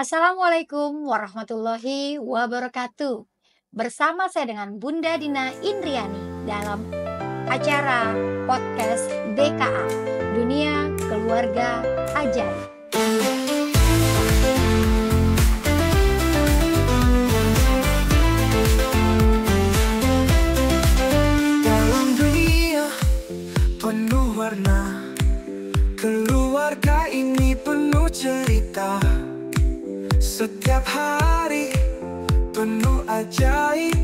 Assalamualaikum warahmatullahi wabarakatuh. Bersama saya dengan Bunda Dina Indriani dalam acara podcast DKA, Dunia Keluarga Ajaib. Dalam dunia penuh warna, keluarga ini penuh cerita. Setiap hari penuh ajaib,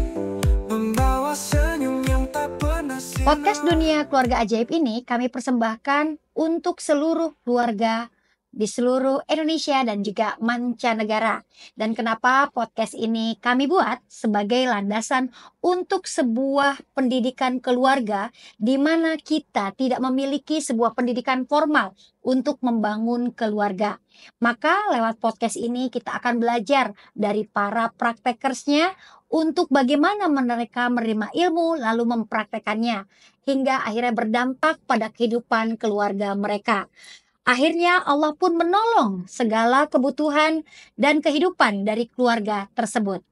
membawa senyum yang tak pernah sirna. Podcast Dunia Keluarga Ajaib ini kami persembahkan untuk seluruh keluarga di seluruh Indonesia dan juga mancanegara. Dan kenapa podcast ini kami buat sebagai landasan untuk sebuah pendidikan keluarga di mana kita tidak memiliki sebuah pendidikan formal untuk membangun keluarga. Maka lewat podcast ini kita akan belajar dari para praktekersnya untuk bagaimana mereka menerima ilmu lalu mempraktekannya hingga akhirnya berdampak pada kehidupan keluarga mereka. Akhirnya Allah pun menolong segala kebutuhan dan kehidupan dari keluarga tersebut.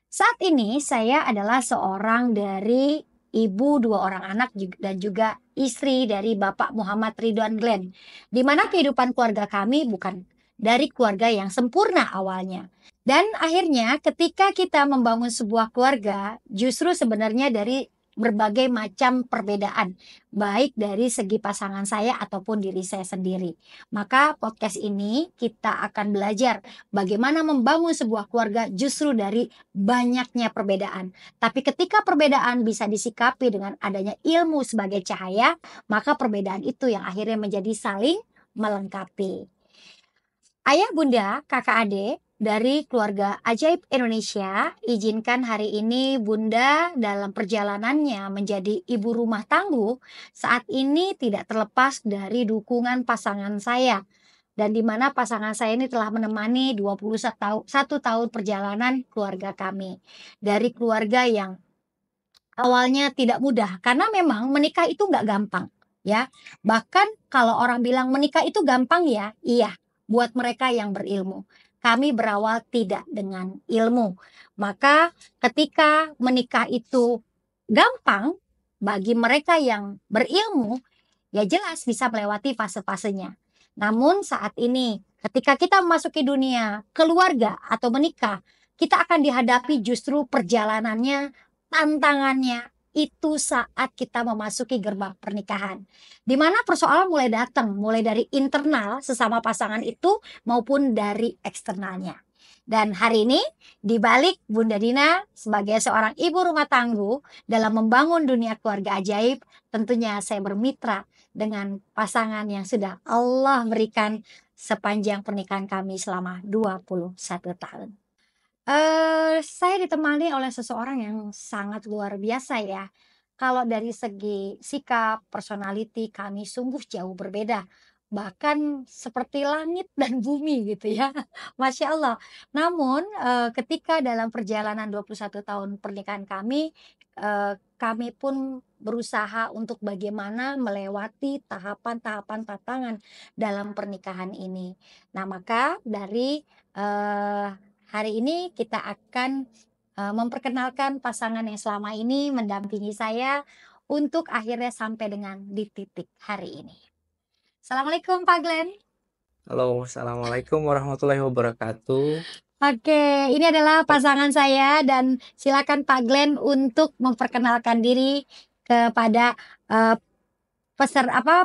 Saat ini saya adalah seorang dari ibu 2 orang anak dan juga istri dari Bapak Muhammad Ridwan Glenn. Di mana kehidupan keluarga kami bukan dari keluarga yang sempurna awalnya. Dan akhirnya ketika kita membangun sebuah keluarga, justru sebenarnya dari berbagai macam perbedaan, baik dari segi pasangan saya ataupun diri saya sendiri. Maka podcast ini kita akan belajar bagaimana membangun sebuah keluarga justru dari banyaknya perbedaan. Tapi ketika perbedaan bisa disikapi dengan adanya ilmu sebagai cahaya, maka perbedaan itu yang akhirnya menjadi saling melengkapi. Ayah, bunda, kakak, adik dari keluarga Ajaib Indonesia, izinkan hari ini bunda dalam perjalanannya menjadi ibu rumah tangguh saat ini tidak terlepas dari dukungan pasangan saya. Dan di mana pasangan saya ini telah menemani 21 tahun perjalanan keluarga kami. Dari keluarga yang awalnya tidak mudah, karena memang menikah itu nggak gampang ya. Bahkan kalau orang bilang menikah itu gampang ya, iya, buat mereka yang berilmu. Kami berawal tidak dengan ilmu. Maka ketika menikah itu gampang bagi mereka yang berilmu, ya jelas bisa melewati fase-fasenya. Namun saat ini ketika kita memasuki dunia keluarga atau menikah, kita akan dihadapi justru perjalanannya, tantangannya itu saat kita memasuki gerbang pernikahan. Di mana persoalan mulai datang, mulai dari internal sesama pasangan itu maupun dari eksternalnya. Dan hari ini di balik Bunda Dina sebagai seorang ibu rumah tangguh dalam membangun dunia keluarga ajaib, tentunya saya bermitra dengan pasangan yang sudah Allah berikan sepanjang pernikahan kami selama 21 tahun. Saya ditemani oleh seseorang yang sangat luar biasa ya. Kalau dari segi sikap, personality kami sungguh jauh berbeda. Bahkan seperti langit dan bumi gitu ya. Masya Allah. Namun ketika dalam perjalanan 21 tahun pernikahan kami pun berusaha untuk bagaimana melewati tahapan-tahapan tantangan dalam pernikahan ini. Nah maka dari hari ini kita akan memperkenalkan pasangan yang selama ini mendampingi saya untuk akhirnya sampai dengan di titik hari ini. Assalamualaikum Pak Glenn. Halo, Assalamualaikum warahmatullahi wabarakatuh. Oke, ini adalah pasangan saya dan silakan Pak Glenn untuk memperkenalkan diri kepada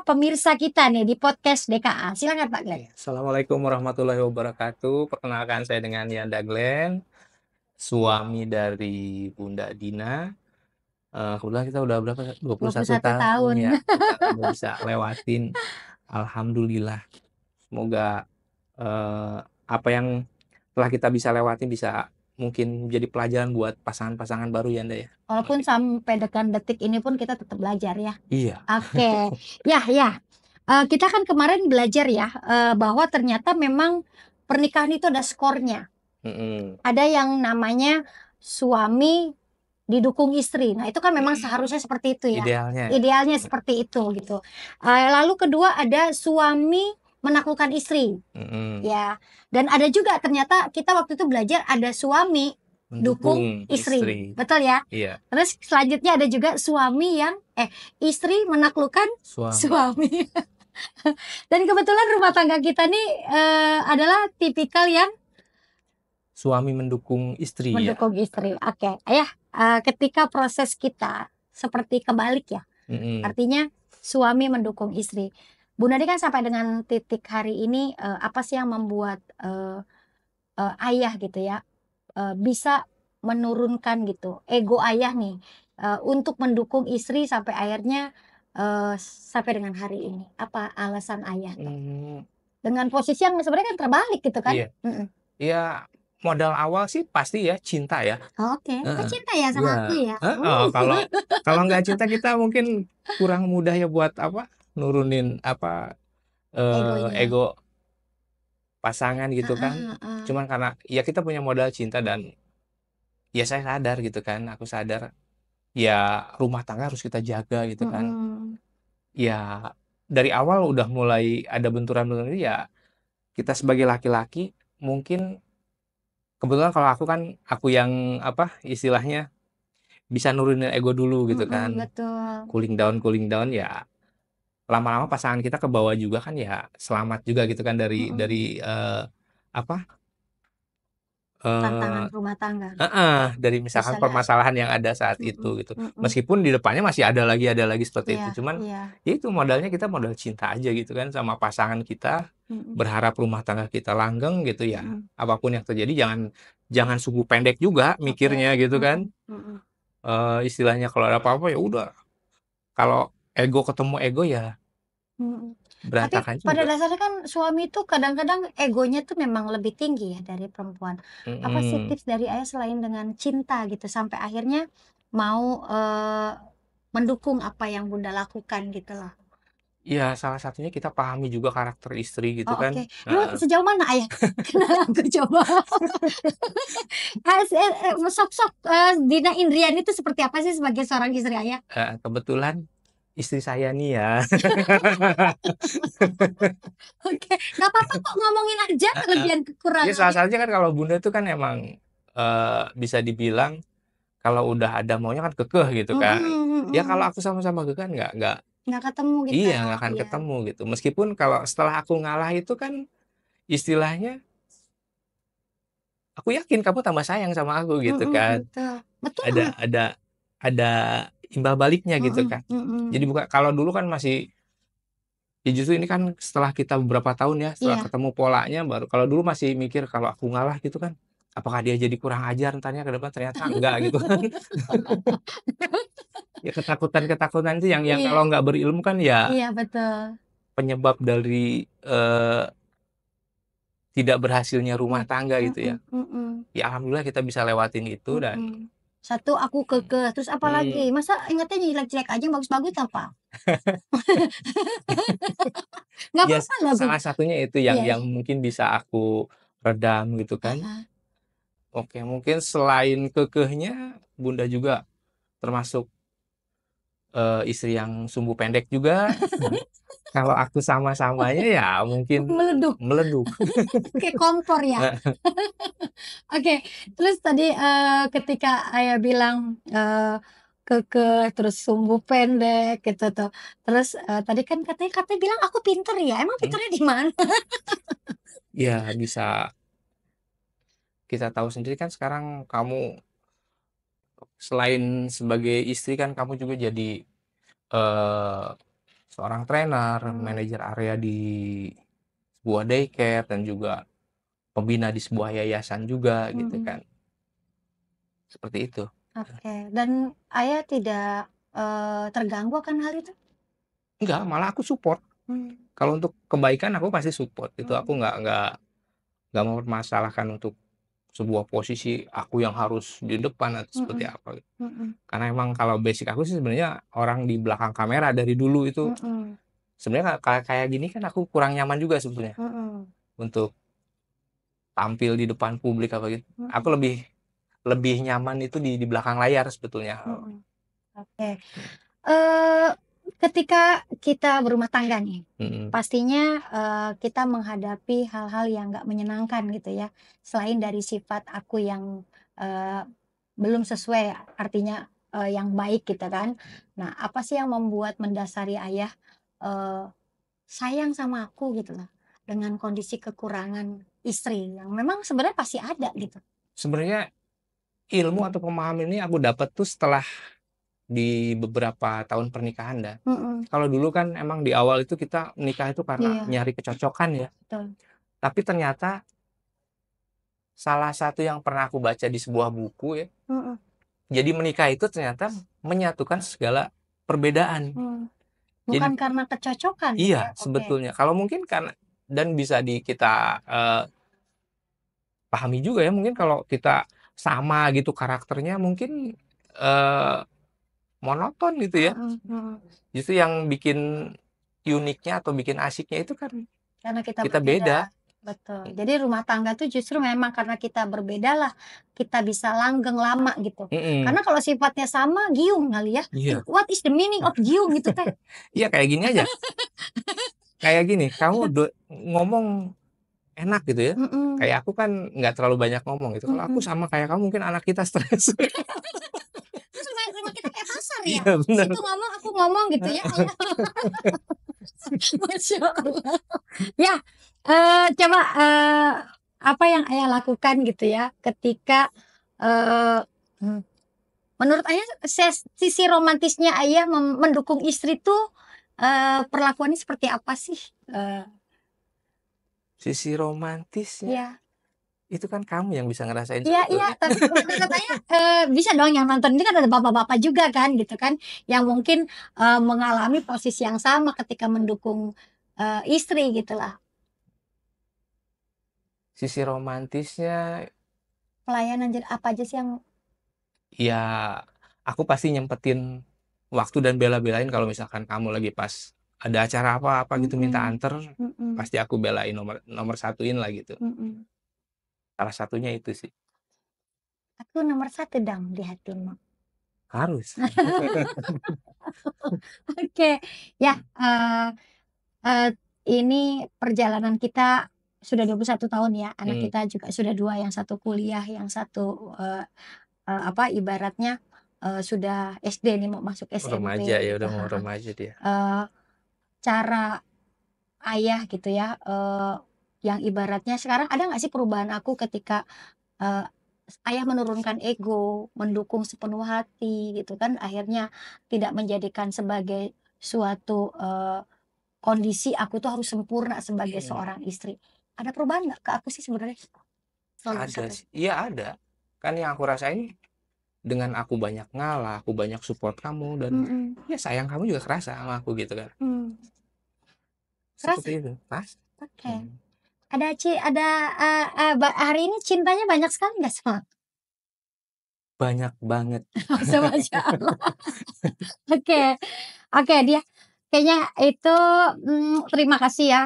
pemirsa kita nih di podcast DKA. Silakan Pak Glenn. Assalamualaikum warahmatullahi wabarakatuh. Perkenalkan saya dengan Yanda Glenn, suami dari Bunda Dina. Kebetulan kita udah berapa? 21 tahun ya. Kita udah bisa lewatin. Alhamdulillah. Semoga apa yang telah kita bisa lewatin bisa mungkin menjadi pelajaran buat pasangan-pasangan baru ya Anda ya. Walaupun sampai detik ini pun kita tetap belajar ya. Iya. Oke. Ya. Kita kan kemarin belajar ya bahwa ternyata memang pernikahan itu ada skornya. Ada yang namanya suami didukung istri. Nah itu kan memang seharusnya seperti itu ya. Idealnya. Idealnya seperti itu gitu. Lalu kedua ada suami menaklukkan istri. Mm-mm. Ya, dan ada juga ternyata kita waktu itu belajar ada suami dukung Mendukung istri. istri. Betul ya? Iya, Terus selanjutnya ada juga suami yang istri menaklukkan suami. suami. Dan kebetulan rumah tangga kita nih adalah tipikal yang Suami mendukung istri ya. mendukung istri. Oke, Ayah, ketika proses kita seperti kebalik ya. Mm-mm. Artinya suami mendukung istri. Bu Nadi kan sampai dengan titik hari ini apa sih yang membuat ayah gitu ya bisa menurunkan gitu ego ayah nih untuk mendukung istri sampai akhirnya sampai dengan hari ini. Apa alasan ayah tuh? Mm, Dengan posisi yang sebenarnya kan terbalik gitu kan? iya, Mm-mm. ya modal awal sih pasti ya cinta ya. Oke, Heeh. cinta ya sama aku Iya. ya. Kalau nggak cinta kita mungkin kurang mudah ya buat apa nurunin apa Egonya. ego pasangan gitu kan. Heeh. Cuman karena ya kita punya modal cinta dan ya saya sadar gitu kan, aku sadar ya rumah tangga harus kita jaga gitu kan. Mm-mm. Ya dari awal udah mulai ada benturan-benturan itu ya kita sebagai laki-laki mungkin kebetulan kalau aku kan aku yang apa istilahnya bisa nurunin ego dulu gitu Mm-mm, kan. betul. Cooling down ya lama-lama pasangan kita ke bawah juga kan ya selamat juga gitu kan dari Mm-mm. apa Tantangan eh rumah tangga dari bisa misalkan lewat. permasalahan yang ada saat Mm-mm. itu gitu. Mm-mm. Meskipun di depannya masih ada lagi seperti Iya, itu. Cuman iya. ya itu modalnya kita modal cinta aja gitu kan sama pasangan kita, Mm-mm. berharap rumah tangga kita langgeng gitu ya. Mm-mm. Apapun yang terjadi jangan jangan sumbu pendek juga Oke. mikirnya gitu kan. Mm-mm. Istilahnya kalau ada apa-apa ya udah. Kalau ego ketemu ego ya Mm-mm. Tapi berantakan pada juga. dasarnya kan suami itu kadang-kadang egonya tuh memang lebih tinggi ya dari perempuan. Apa sih Mm-mm. tips dari ayah selain dengan cinta gitu sampai akhirnya mau mendukung apa yang Bunda lakukan gitu loh. Ya salah satunya kita pahami juga karakter istri gitu Oh kan. oke. Emang Heeh. sejauh mana ayah? Kenal aku coba. Sok-sok Dina Indriani itu seperti apa sih sebagai seorang istri ayah? Kebetulan istri saya nih ya. Oke, nggak apa-apa kok ngomongin aja kelebihan Ya kekurangannya. salah satunya kan kalau bunda itu kan emang bisa dibilang kalau udah ada maunya kan kekeh gitu kan. Ya kalau aku sama-sama kekeh kan Nggak ketemu gitu iya ya. nggak akan Iya. ketemu gitu. Meskipun kalau setelah aku ngalah itu kan istilahnya aku yakin kamu tambah sayang sama aku gitu kan. Betul. Betul Ada banget. ada ada imbal baliknya gitu Mm-mm, kan. Jadi mm-mm. bukan kalau dulu kan masih ya justru ini kan setelah kita beberapa tahun ya, setelah Iya. ketemu polanya baru kalau dulu masih mikir kalau aku ngalah gitu kan, apakah dia jadi kurang ajar entarnya ke depan, ternyata enggak gitu kan. Ya ketakutan-ketakutan itu yang Iya, kalau nggak berilmu kan ya iya betul. penyebab dari, tidak berhasilnya rumah Mm, tangga gitu ya. mm-mm, mm-mm, Ya alhamdulillah kita bisa lewatin itu dan mm-mm. Satu aku kekeh, terus apa lagi? mhm, Masa ingatnya jelek-jelek aja yang bagus-bagus apa? Nggak ya apa-apa lah, Bu. salah satunya itu yang Iya, iya. mungkin bisa aku redam gitu kan. Ah, Oke mungkin selain kekehnya, Bunda juga termasuk istri yang sumbu pendek juga. Kalau aku sama-samanya ya mungkin meleduk meleduk. kayak kompor ya. Oke, terus tadi ketika ayah bilang kekeh, terus sumbu pendek gitu tuh. Terus tadi kan katanya bilang aku pinter ya. Emang Hmm, pinternya di mana? ya bisa kita tahu sendiri kan sekarang kamu selain sebagai istri kan kamu juga jadi eh, seorang trainer, Hmm, manajer area di sebuah daycare dan juga pembina di sebuah yayasan juga gitu mm-mm. kan. Seperti itu. Oke, dan ayah tidak terganggu akan hal itu? Enggak, malah aku support. Hmm, Kalau untuk kebaikan aku pasti support. Itu aku mm-mm, nggak mempermasalahkan untuk sebuah posisi aku yang harus di depan atau seperti mm-mm, apa. mm-mm, Karena emang kalau basic aku sih sebenarnya orang di belakang kamera dari dulu itu mm-mm, sebenarnya kayak gini kan aku kurang nyaman juga sebetulnya mm-mm, untuk tampil di depan publik apa gitu. Aku mm-mm, lebih lebih nyaman itu di belakang layar sebetulnya. mm-mm. Oke. Eh, ketika kita berumah tangga nih, Mm-mm. pastinya kita menghadapi hal-hal yang nggak menyenangkan gitu ya. Selain dari sifat aku yang eh, belum sesuai, artinya yang baik gitu kan. Nah, apa sih yang membuat mendasari ayah eh, sayang sama aku gitu lah, dengan kondisi kekurangan istri yang memang sebenarnya pasti ada gitu. Sebenarnya ilmu atau pemahaman ini aku dapat tuh setelah di beberapa tahun pernikahan dah. Mm-mm. Kalau dulu kan emang di awal itu kita nikah itu karena Iya, nyari kecocokan ya. betul. Tapi ternyata salah satu yang pernah aku baca di sebuah buku ya, Mm-mm. jadi menikah itu ternyata menyatukan segala perbedaan. Mm. Jadi Bukan karena kecocokan gitu ya. iya Oke. sebetulnya. Kalau mungkin karena dan bisa kita pahami juga ya, mungkin kalau kita sama gitu karakternya mungkin eh, monoton gitu ya. Mm-mm. Mm-mm. Justru yang bikin uniknya atau bikin asiknya itu kan Karena kita kita berbeda. beda. Betul. Jadi rumah tangga tuh justru memang karena kita berbeda lah kita bisa langgeng lama gitu. Mm-mm. Karena kalau sifatnya sama, giung kali ya. Iya, What is the meaning of giung gitu teh? iya kayak gini aja. Kayak gini, kamu ngomong enak gitu ya. Mm-mm. Kayak aku kan nggak terlalu banyak ngomong gitu. Kalau aku Mm-mm. sama kayak kamu mungkin anak kita stres. Terus rumah kita kayak pasar ya. Iya benar. Situ ngomong, aku ngomong gitu ya. Masya Allah. Ya, coba apa yang ayah lakukan gitu ya ketika eh, hmm, menurut ayah sisi romantisnya ayah mendukung istri tuh perlakuannya seperti apa sih? Sisi romantisnya Ya, itu kan kamu yang bisa ngerasain iya, sebetulnya. tapi menurut ayah bisa dong yang nonton ini kan ada bapak-bapak juga kan gitu kan, yang mungkin mengalami posisi yang sama ketika mendukung istri gitulah. Sisi romantisnya Pelayanan apa aja sih yang ya aku pasti nyempetin waktu dan bela-belain kalau misalkan kamu lagi pas ada acara apa-apa gitu minta Mm-mm. anter, Mm-mm. pasti aku belain nomor satuin lah gitu. Mm-mm. Salah satunya itu sih. Aku nomor satu dong di hatimu. Harus. Oke, ya, eh, ini perjalanan kita sudah 21 tahun ya. Anak Hmm, kita juga sudah dua, yang satu kuliah, yang satu apa ibaratnya sudah SD nih mau masuk remaja SMP ya gitu. udah mau remaja dia. Cara ayah gitu ya, yang ibaratnya sekarang ada nggak sih perubahan aku ketika eh, ayah menurunkan ego, mendukung sepenuh hati gitu kan, akhirnya tidak menjadikan sebagai suatu kondisi aku tuh harus sempurna sebagai Hmm, seorang istri. Ada perubahan nggak ke aku sih sebenarnya? Nomor ada satu. sih. Iya ada. Kan yang aku rasain dengan aku banyak ngalah, aku banyak support kamu dan Mm-mm. ya sayang kamu juga kerasa sama aku gitu kan. Hmm. Seperti Kerasa? itu. Pas. Oke. Hmm. Ada hari ini cintanya banyak sekali nggak sama? Banyak banget. Masya Allah. Oke, oke dia kayaknya itu terima kasih ya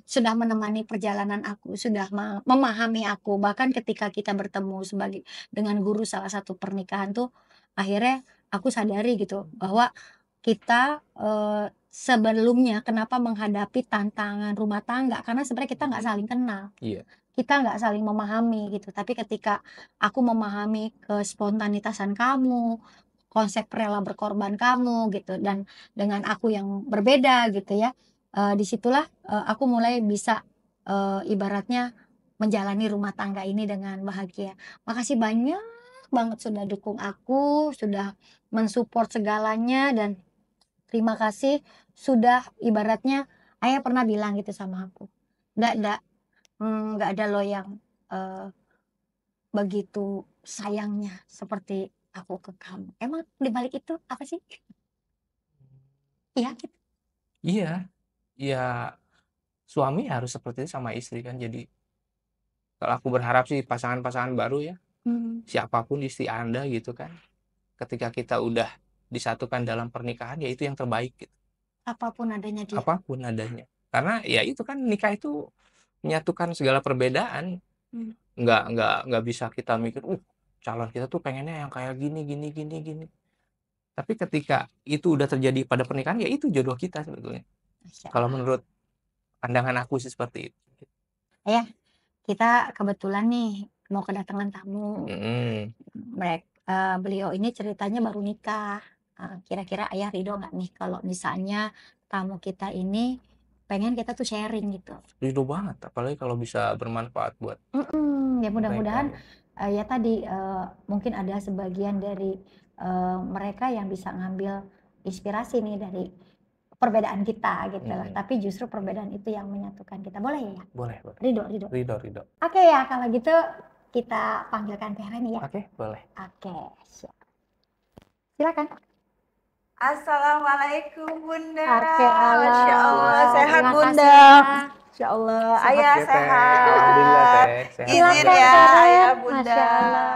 sudah menemani perjalanan aku, sudah memahami aku. Bahkan ketika kita bertemu sebagai dengan guru salah satu pernikahan tuh, akhirnya aku sadari gitu bahwa kita sebelumnya kenapa menghadapi tantangan rumah tangga karena sebenarnya kita nggak saling kenal. Iya. Kita nggak saling memahami gitu. Tapi ketika aku memahami kespontanitasan kamu, konsep rela berkorban kamu gitu, dan dengan aku yang berbeda gitu ya, disitulah aku mulai bisa ibaratnya menjalani rumah tangga ini dengan bahagia. Makasih banyak banget sudah dukung aku, sudah mensupport segalanya, dan terima kasih sudah ibaratnya ayah pernah bilang gitu sama aku, nggak nggak ada loh yang eh, begitu sayangnya seperti aku ke kamu. Emang di balik itu apa sih? Iya gitu. Iya. Ya suami harus seperti itu sama istri kan. Jadi kalau aku berharap sih pasangan-pasangan baru ya, Hmm. siapapun istri Anda gitu kan, ketika kita udah disatukan dalam pernikahan ya itu yang terbaik gitu. Apapun adanya dia. Apapun adanya. Karena ya itu kan nikah itu menyatukan segala perbedaan. Hmm. Nggak bisa kita mikir, calon kita tuh pengennya yang kayak gini gini gini gini. Tapi ketika itu udah terjadi pada pernikahan, ya itu jodoh kita sebetulnya. Kalau menurut pandangan aku sih seperti itu. Ayah, kita kebetulan nih mau kedatangan tamu. Beliau ini ceritanya baru nikah. Kira-kira ayah ridho nggak nih kalau misalnya tamu kita ini pengen kita tuh sharing gitu? Ridho banget, apalagi kalau bisa bermanfaat buat Ya mudah-mudahan mereka. ya tadi mungkin ada sebagian dari mereka yang bisa ngambil inspirasi nih dari perbedaan kita gitu lah. Tapi justru perbedaan itu yang menyatukan kita. Boleh ya? Boleh. Ridho. Oke ya, kalau gitu kita panggilkan Teh Reni ya. Oke, boleh. Oke, siap. Silakan. Assalamualaikum Bunda. Oke, Masya Allah, sehat terima Bunda. kasih. Masya Allah, Sehat Ayah ya, Teh. sehat. Alhamdulillah, Teh. Sehat. Izin Silakan, ya, Teh. Ayah Bunda. Masya Allah.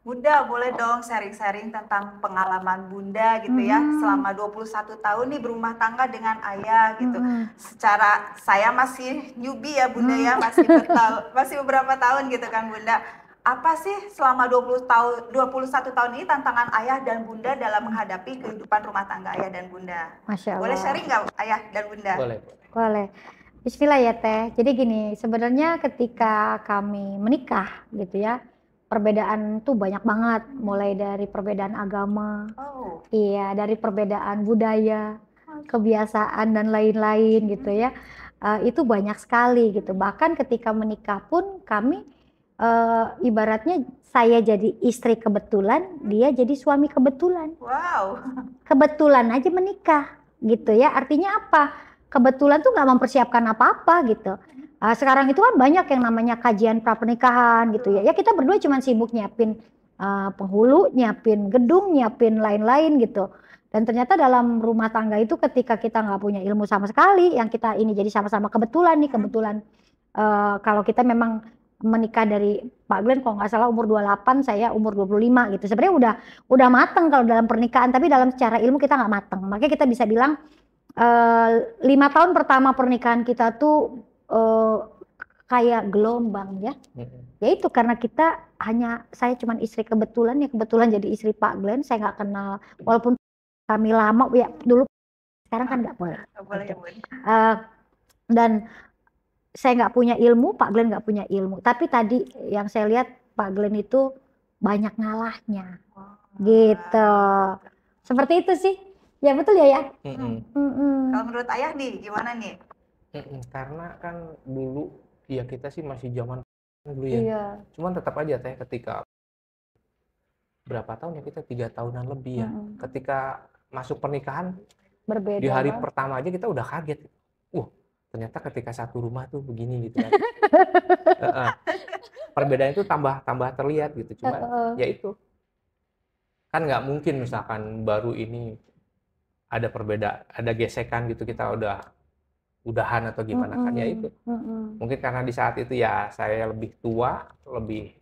Bunda boleh dong sharing-sharing tentang pengalaman Bunda gitu ya, selama 21 tahun nih berumah tangga dengan Ayah gitu. Secara saya masih newbie ya Bunda ya, masih beberapa tahun gitu kan Bunda. Apa sih selama 21 tahun ini tantangan Ayah dan Bunda dalam menghadapi kehidupan rumah tangga Ayah dan Bunda? Masya Allah. Boleh sharing nggak Ayah dan Bunda? Boleh. Bismillah ya Teh. Jadi gini, sebenarnya ketika kami menikah gitu ya, perbedaan tuh banyak banget. Mulai dari perbedaan agama, iya, dari perbedaan budaya, kebiasaan dan lain-lain gitu ya. Itu banyak sekali gitu. Bahkan ketika menikah pun kami ibaratnya saya jadi istri kebetulan, dia jadi suami kebetulan. Wow. Kebetulan aja menikah gitu ya. Artinya apa? Kebetulan tuh nggak mempersiapkan apa-apa gitu. Sekarang itu kan banyak yang namanya kajian prapernikahan gitu ya. Ya kita berdua cuma sibuk nyiapin penghulu, nyiapin gedung, nyiapin lain-lain gitu. Dan ternyata dalam rumah tangga itu ketika kita nggak punya ilmu sama sekali, yang kita ini jadi sama-sama kebetulan nih, kalau kita memang menikah dari Pak Glenn kalau nggak salah umur 28, saya umur 25 gitu. Sebenarnya udah mateng kalau dalam pernikahan, tapi dalam secara ilmu kita nggak mateng. Makanya kita bisa bilang 5 tahun pertama pernikahan kita tuh kayak gelombang ya. Ya itu karena saya cuman istri kebetulan jadi istri Pak Glenn. Saya nggak kenal, walaupun kami lama ya dulu, sekarang kan nggak boleh. Dan saya nggak punya ilmu, Pak Glenn nggak punya ilmu. Tapi tadi yang saya lihat Pak Glenn itu banyak ngalahnya, gitu. Seperti itu sih. Ya betul ya. Kalau menurut Ayah nih, gimana nih? Karena kan dulu ya kita sih masih zaman dulu ya. Iya. Cuman tetap aja Teh, ketika berapa tahun ya, kita 3 tahunan lebih ya. Ketika masuk pernikahan, Berbeda di hari banget. pertama aja kita udah kaget. Ternyata ketika satu rumah tuh begini gitu kan. Perbedaan itu tambah terlihat gitu. Cuma ya itu kan nggak mungkin misalkan baru ini ada gesekan gitu, kita udahan atau gimana kan, ya itu. Mungkin karena di saat itu ya saya lebih tua, lebih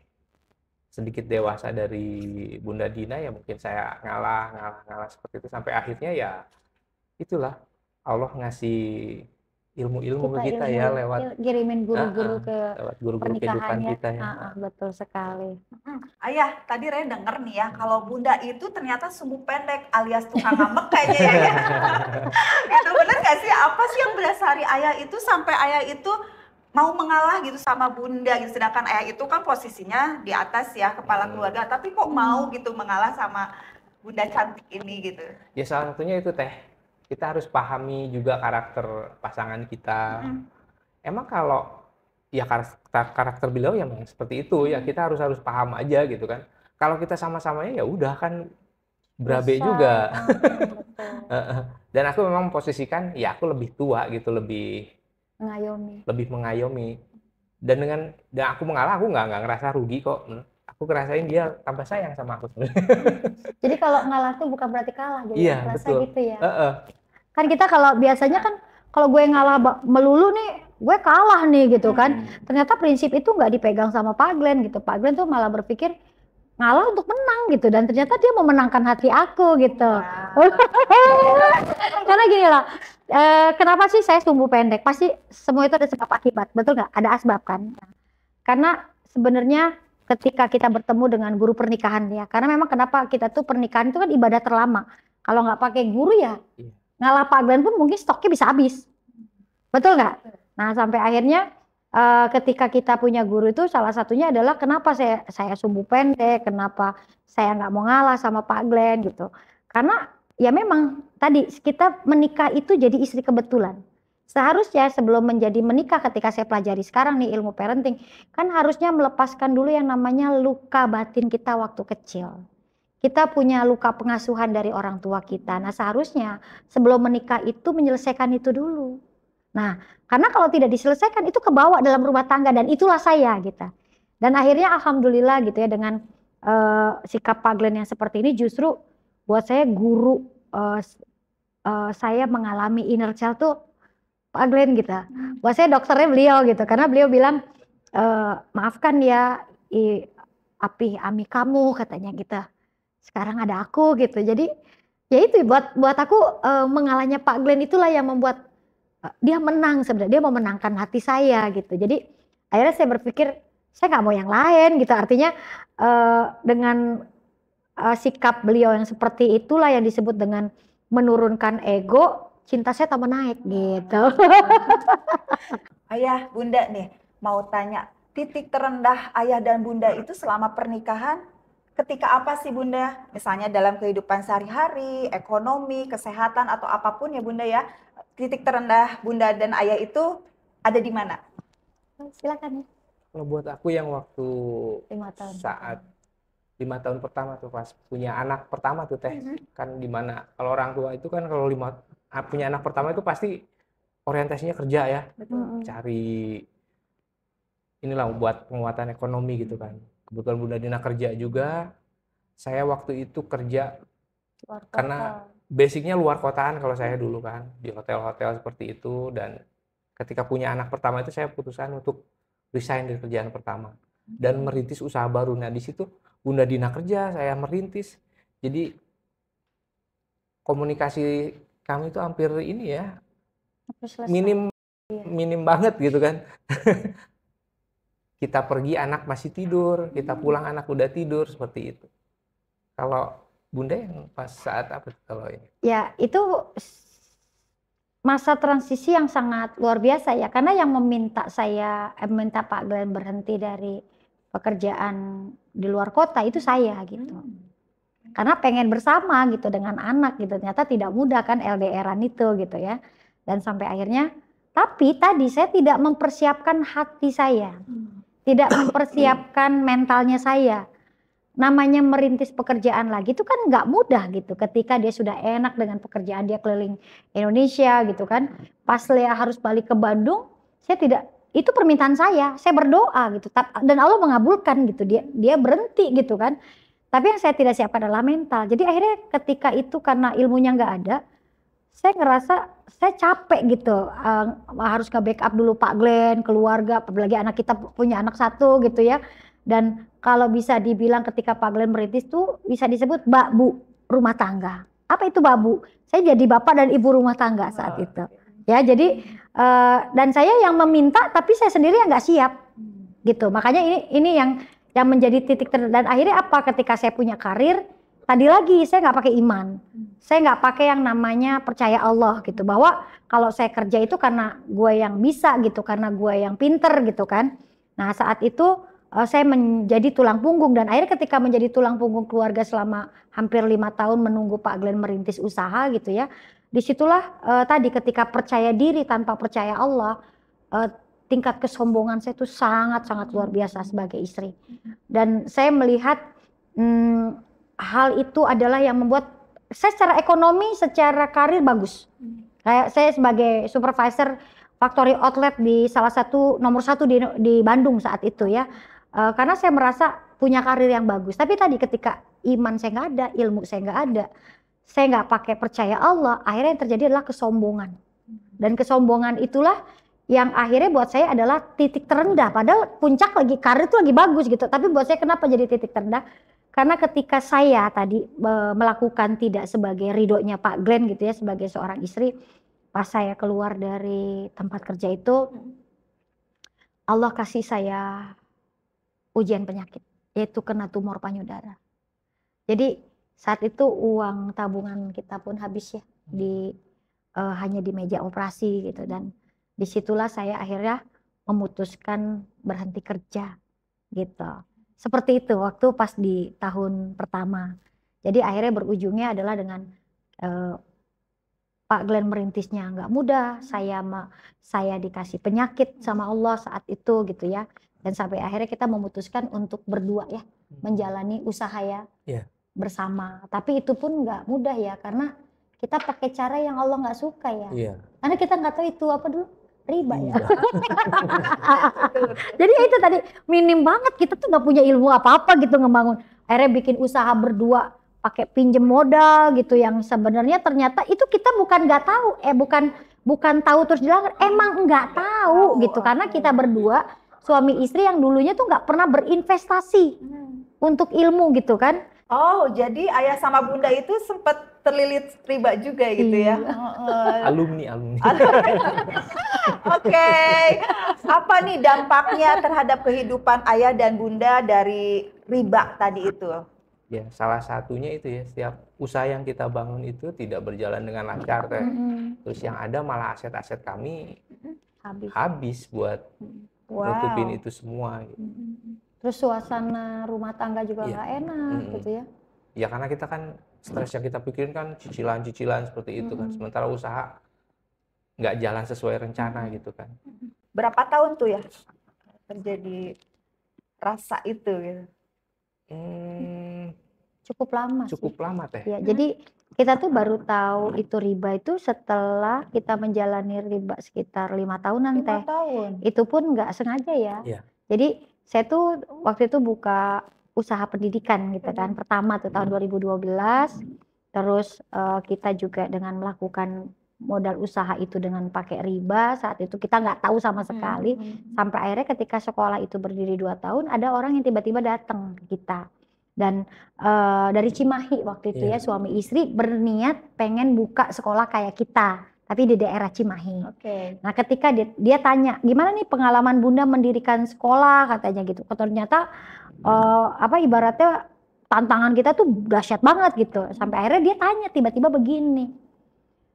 sedikit dewasa dari Bunda Dina, ya mungkin saya ngalah seperti itu sampai akhirnya ya itulah Allah ngasih ilmu ke kita ya lewat kirimin guru-guru ke lewat guru-guru kehidupan kita ya. Betul sekali. Ayah, tadi Ren denger nih ya, kalau Bunda itu ternyata sumbu pendek alias tukang ngambek kayaknya ya. Itu bener gak sih? Apa sih yang mendasari Ayah itu sampai Ayah itu mau mengalah gitu sama Bunda gitu, sedangkan Ayah itu kan posisinya di atas ya, kepala keluarga, tapi kok mau gitu mengalah sama Bunda cantik ini gitu? Ya salah satunya itu Teh, kita harus pahami juga karakter pasangan kita. Emang kalau ya karakter beliau yang seperti itu ya kita harus paham aja gitu kan. Kalau kita sama-samanya ya udah kan berabe juga. Dan aku memang memposisikan ya aku lebih tua gitu, lebih mengayomi. Dan aku mengalah, aku nggak ngerasa rugi kok. Aku ngerasain dia tambah sayang sama aku. Jadi kalau ngalah tuh bukan berarti kalah, jadi iya, merasa betul. gitu ya. Kan kita kalau biasanya kan kalau gue ngalah melulu nih, gue kalah nih gitu kan. Ternyata prinsip itu nggak dipegang sama Pak Glenn gitu. Pak Glenn tuh malah berpikir ngalah untuk menang gitu, dan ternyata dia memenangkan hati aku gitu. Karena gini lah, kenapa sih saya sumbu pendek? Pasti semua itu ada sebab akibat, betul nggak? Ada asbab kan? Karena sebenarnya ketika kita bertemu dengan guru pernikahan ya, karena memang kenapa kita tuh pernikahan itu kan ibadah terlama. Kalau nggak pakai guru ya Iya. ngalah Pak Glenn pun mungkin stoknya bisa habis. Betul nggak? Nah, sampai akhirnya ketika kita punya guru itu salah satunya adalah kenapa saya sumbu pendek, kenapa saya nggak mau ngalah sama Pak Glenn gitu. Karena ya memang tadi kita menikah itu jadi istri kebetulan. Seharusnya sebelum menjadi menikah, ketika saya pelajari sekarang nih ilmu parenting, kan harusnya melepaskan dulu yang namanya luka batin kita waktu kecil. Kita punya luka pengasuhan dari orang tua kita. Nah, seharusnya sebelum menikah itu menyelesaikan itu dulu. Nah, karena kalau tidak diselesaikan itu kebawa dalam rumah tangga, dan itulah saya gitu. Dan akhirnya alhamdulillah gitu ya, dengan sikap Pak Glenn yang seperti ini justru buat saya guru, saya mengalami inner child tuh Pak Glenn gitu. Buat saya dokternya beliau gitu, karena beliau bilang maafkan ya Api Ami kamu katanya gitu. Sekarang ada aku gitu. Jadi ya itu buat aku mengalahnya Pak Glenn itulah yang membuat dia menang sebenarnya. Dia mau menangkan hati saya gitu. Jadi akhirnya saya berpikir saya nggak mau yang lain gitu. Artinya dengan sikap beliau yang seperti itulah yang disebut dengan menurunkan ego, cinta saya tambah naik gitu. Ayah, Bunda nih mau tanya, titik terendah ayah dan Bunda itu selama pernikahan ketika apa sih Bunda? Misalnya dalam kehidupan sehari-hari, ekonomi, kesehatan atau apapun ya Bunda ya. Titik terendah Bunda dan ayah itu ada di mana? Silakan. Kalau buat aku yang waktu 5 tahun. saat 5 tahun pertama tuh pas punya anak pertama tuh Teh, kan dimana kalau orang tua itu kan kalau punya anak pertama itu pasti orientasinya kerja ya, cari inilah buat penguatan ekonomi gitu kan. Kebetulan Bunda Dina kerja juga, saya waktu itu kerja karena basicnya luar kotaan kalau saya dulu kan, di hotel-hotel seperti itu. Dan ketika punya anak pertama itu saya putuskan untuk resign dari kerjaan pertama dan merintis usaha baru. Nah di situ Bunda Dina kerja, saya merintis. Jadi komunikasi kami itu hampir ini ya, minim banget gitu kan. Kita pergi anak masih tidur, kita pulang anak udah tidur, seperti itu. Kalau Bunda yang pas saat apa kalau ini? Ya itu masa transisi yang sangat luar biasa ya, karena yang meminta Pak Glenn berhenti dari pekerjaan di luar kota itu saya gitu. Karena pengen bersama gitu dengan anak gitu, ternyata tidak mudah kan LDR-an itu gitu ya. Dan sampai akhirnya, tapi tadi saya tidak mempersiapkan hati saya, tidak mempersiapkan mentalnya saya. Namanya merintis pekerjaan lagi itu kan nggak mudah gitu. Ketika dia sudah enak dengan pekerjaan dia keliling Indonesia gitu kan, pas Lea harus balik ke Bandung, saya tidak, itu permintaan saya berdoa gitu, dan Allah mengabulkan gitu, dia berhenti gitu kan. Tapi yang saya tidak siapkan adalah mental. Jadi akhirnya ketika itu karena ilmunya nggak ada, saya ngerasa saya capek gitu, harus nge-backup dulu Pak Glenn, keluarga, apalagi anak kita punya anak satu gitu ya. Dan kalau bisa dibilang ketika Pak Glenn merintis tuh bisa disebut babu rumah tangga. Apa itu babu? Saya jadi bapak dan ibu rumah tangga saat itu. Ya jadi dan saya yang meminta tapi saya sendiri yang nggak siap gitu. Makanya ini yang menjadi titik dan akhirnya apa, ketika saya punya karir, tadi lagi saya nggak pakai iman, saya nggak pakai yang namanya percaya Allah gitu, bahwa kalau saya kerja itu karena gue yang bisa gitu, karena gue yang pinter gitu kan. Nah saat itu saya menjadi tulang punggung, dan akhirnya ketika menjadi tulang punggung keluarga selama hampir 5 tahun menunggu Pak Glenn merintis usaha gitu ya, disitulah tadi ketika percaya diri tanpa percaya Allah, tingkat kesombongan saya itu sangat-sangat luar biasa sebagai istri. Dan saya melihat hal itu adalah yang membuat saya secara ekonomi, secara karir bagus. Kayak saya sebagai supervisor factory outlet di salah satu nomor 1 di Bandung saat itu ya. Karena saya merasa punya karir yang bagus. Tapi tadi ketika iman saya nggak ada, ilmu saya nggak ada, saya nggak pakai percaya Allah, akhirnya yang terjadi adalah kesombongan. Dan kesombongan itulah yang akhirnya buat saya adalah titik terendah. Padahal puncak lagi, karir itu lagi bagus gitu. Tapi buat saya kenapa jadi titik terendah? Karena ketika saya tadi melakukan tidak sebagai ridhonya Pak Glenn gitu ya, sebagai seorang istri, pas saya keluar dari tempat kerja itu, Allah kasih saya ujian penyakit, yaitu kena tumor payudara. Jadi saat itu uang tabungan kita pun habis ya hanya di meja operasi gitu, dan disitulah saya akhirnya memutuskan berhenti kerja gitu. Seperti itu waktu pas di tahun pertama. Jadi akhirnya berujungnya adalah dengan Pak Glenn merintisnya nggak mudah. Saya dikasih penyakit sama Allah saat itu gitu ya. Dan sampai akhirnya kita memutuskan untuk berdua ya menjalani usaha ya bersama. Tapi itu pun nggak mudah ya, karena kita pakai cara yang Allah nggak suka ya. Karena kita nggak tahu itu apa dulu, riba ya. Jadi itu tadi minim banget, kita tuh nggak punya ilmu apa-apa gitu ngebangun. Akhirnya bikin usaha berdua pakai pinjem modal gitu, yang sebenarnya ternyata itu kita bukan nggak tahu, bukan tahu terus dilanggar, emang nggak tahu gitu, karena kita berdua suami istri yang dulunya tuh nggak pernah berinvestasi untuk ilmu gitu kan. Oh, jadi ayah sama bunda itu sempat terlilit riba juga gitu ya? Alumni. Oke. Apa nih dampaknya terhadap kehidupan ayah dan bunda dari riba tadi itu? Ya, salah satunya itu ya, setiap usaha yang kita bangun itu tidak berjalan dengan lancar teh. Terus yang ada malah aset-aset kami habis buat nutupin itu semua gitu. Terus suasana rumah tangga juga nggak enak gitu ya. Ya karena kita kan stres yang kita pikirin kan cicilan-cicilan seperti itu kan. Sementara usaha nggak jalan sesuai rencana gitu kan. Berapa tahun tuh ya terjadi rasa itu gitu? Cukup lama Cukup lama teh. Ya, jadi kita tuh baru tahu itu riba itu setelah kita menjalani riba sekitar 5 tahunan 5 teh. tahun. Itu pun nggak sengaja ya. Jadi saya tuh waktu itu buka usaha pendidikan gitu kan. Pertama tuh tahun 2012. Terus kita juga dengan melakukan modal usaha itu dengan pakai riba. Saat itu kita nggak tahu sama sekali. Sampai akhirnya ketika sekolah itu berdiri 2 tahun, ada orang yang tiba-tiba datang ke kita. Dan dari Cimahi waktu itu ya, suami istri berniat pengen buka sekolah kayak kita, tapi di daerah Cimahi. Nah ketika dia tanya, gimana nih pengalaman Bunda mendirikan sekolah katanya gitu. Ternyata ibaratnya tantangan kita tuh dahsyat banget gitu. Sampai akhirnya dia tanya tiba-tiba begini,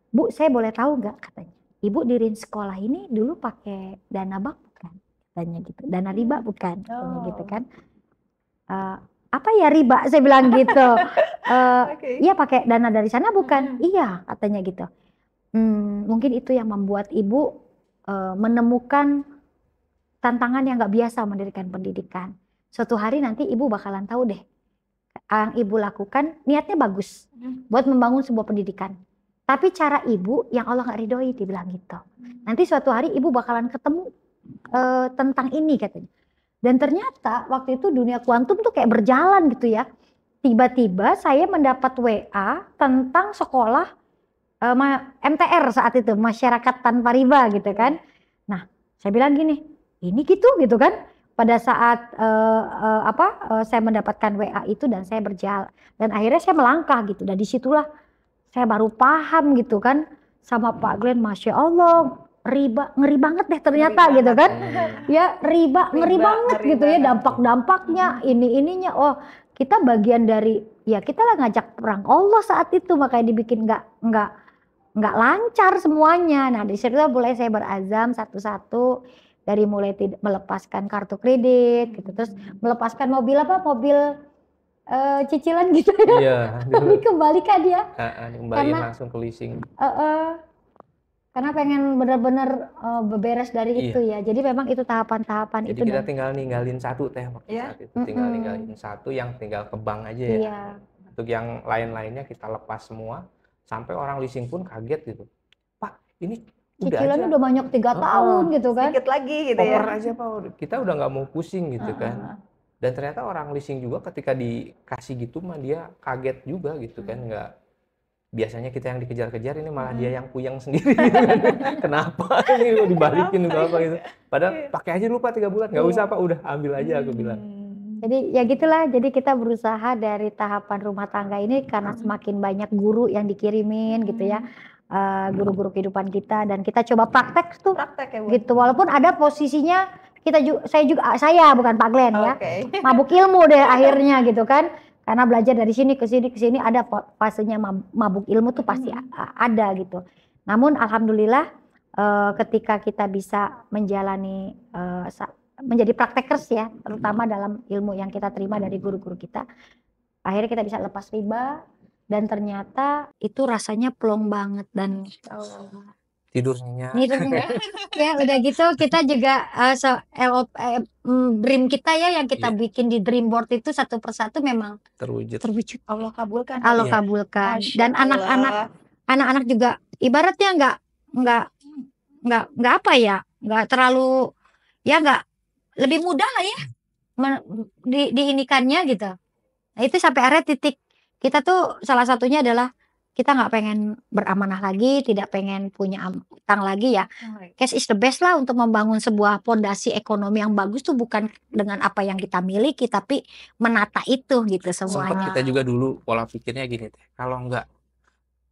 Bu, saya boleh tahu nggak katanya, Ibu diriin sekolah ini dulu pakai dana bank bukan? Katanya gitu, dana riba bukan? Katanya gitu kan. Apa ya riba, saya bilang gitu. Iya pakai dana dari sana bukan? Iya katanya gitu. Mungkin itu yang membuat ibu menemukan tantangan yang nggak biasa mendirikan pendidikan. Suatu hari nanti ibu bakalan tahu deh, yang ibu lakukan niatnya bagus buat membangun sebuah pendidikan, tapi cara ibu yang Allah nggak ridhoi, dibilang gitu. Nanti suatu hari ibu bakalan ketemu tentang ini katanya. Dan ternyata waktu itu dunia kuantum tuh kayak berjalan gitu ya. Tiba-tiba saya mendapat WA tentang sekolah MTR saat itu, masyarakat tanpa riba gitu kan. Nah, saya bilang gini, ini gitu kan. Pada saat saya mendapatkan WA itu dan saya berjalan, dan akhirnya saya melangkah gitu. Dan disitulah saya baru paham gitu kan sama Pak Glenn, Masya Allah, riba ngeri banget deh ternyata gitu kan. Ya riba ngeri banget gitu ya, dampak-dampaknya ininya. Oh, kita bagian dari, ya kita lah ngajak perang Allah saat itu, makanya dibikin nggak lancar semuanya. Nah di situ mulai saya berazam satu-satu, dari mulai melepaskan kartu kredit gitu, terus melepaskan mobil cicilan gitu ya. Dikembalikan ya. Dikembalikan langsung ke leasing. Karena pengen benar-benar beberes dari itu ya. Jadi memang itu tahapan-tahapan itu. Jadi kita tinggal ninggalin satu teh waktu saat itu. Tinggal ninggalin satu yang tinggal ke bank aja ya. Untuk yang lain-lainnya kita lepas semua. Sampai orang leasing pun kaget gitu. Pak, ini cicilannya udah banyak 3 tahun gitu kan. Sedikit lagi gitu ya. Over aja Pak, kita udah nggak mau pusing gitu kan. Dan ternyata orang leasing juga ketika dikasih gitu mah dia kaget juga gitu kan. Nggak, biasanya kita yang dikejar-kejar, ini malah dia yang puyeng sendiri gitu kan. Kenapa ini mau dibalikin atau apa gitu. Padahal pakai aja dulu Pak 3 bulan, nggak usah Pak, udah ambil aja aku bilang. Jadi ya gitulah, jadi kita berusaha dari tahapan rumah tangga ini karena semakin banyak guru yang dikirimin gitu ya. Guru-guru kehidupan kita, dan kita coba praktek tuh ya, gitu, walaupun ada posisinya saya bukan Pak Glenn ya, mabuk ilmu deh akhirnya gitu kan, Karena belajar dari sini ke sini ada fasenya mabuk ilmu tuh pasti ada gitu. Namun alhamdulillah ketika kita bisa menjalani menjadi praktekers ya, terutama dalam ilmu yang kita terima dari guru-guru kita, akhirnya kita bisa lepas riba dan ternyata itu rasanya plong banget dan tidurnya ya udah gitu kita juga dream kita ya yang kita bikin di dream board itu satu persatu memang terwujud. Allah kabulkan. Allah Iya. kabulkan. Masya Dan Allah. anak-anak juga ibaratnya nggak apa ya, nggak terlalu ya, nggak lebih mudah lah ya diinikannya gitu. Nah itu sampai akhirnya titik kita tuh salah satunya adalah kita nggak pengen beramanah lagi, tidak pengen punya utang lagi ya. Cash is the best lah untuk membangun sebuah pondasi ekonomi yang bagus tuh bukan dengan apa yang kita miliki, tapi menata itu gitu Sempat semuanya. kita juga dulu pola pikirnya gini teh, kalau nggak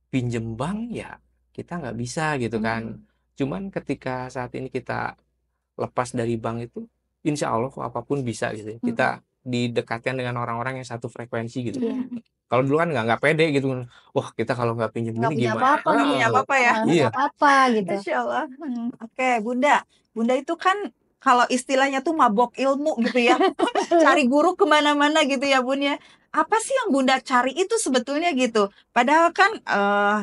pinjem bank ya kita nggak bisa gitu kan. Cuman ketika saat ini kita lepas dari bank itu, insya Allah apapun bisa gitu. Kita didekatkan dengan orang-orang yang satu frekuensi gitu. Kalau dulu kan nggak pede gitu, wah kita kalau nggak pinjem Nggak ini punya gimana? apa-apa nih, Nggak apa-apa ya. nggak Iya. apa-apa gitu. Masya Allah. Oke, Bunda itu kan kalau istilahnya tuh mabok ilmu gitu ya, cari guru kemana-mana gitu ya Bun ya. Apa sih yang Bunda cari itu sebetulnya gitu? Padahal kan